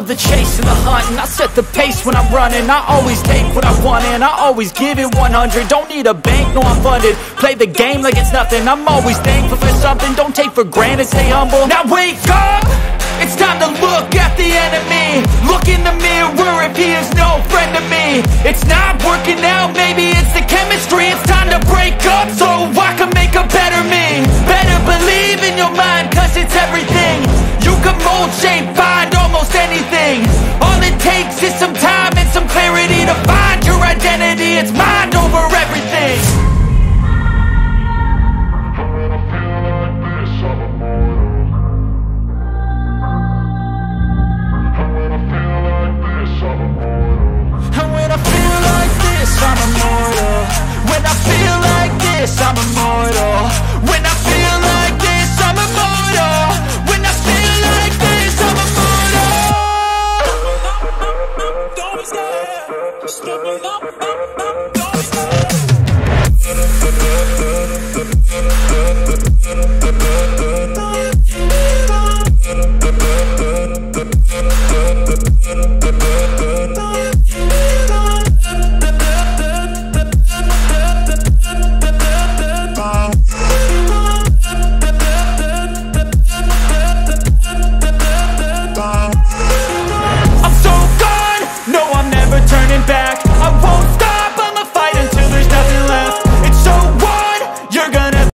love the chase and the hunt, and I set the pace when I'm running. I always take what I want and I always give it 100. Don't need a bank, no I'm funded. Play the game like it's nothing. I'm always thankful for something. Don't take for granted, stay humble. Now wake up! It's time to look at the enemy. Look in the mirror if he is no friend to me. It's not working out, maybe it's the chemistry. It's time to break up so I can make a better me. Better believe in your mind, cause it's everything. You can mold, shape, find almost anything. All it takes is some time and some clarity to find your identity. It's mind over everything. I'm immortal. When I feel like this, I'm immortal. When I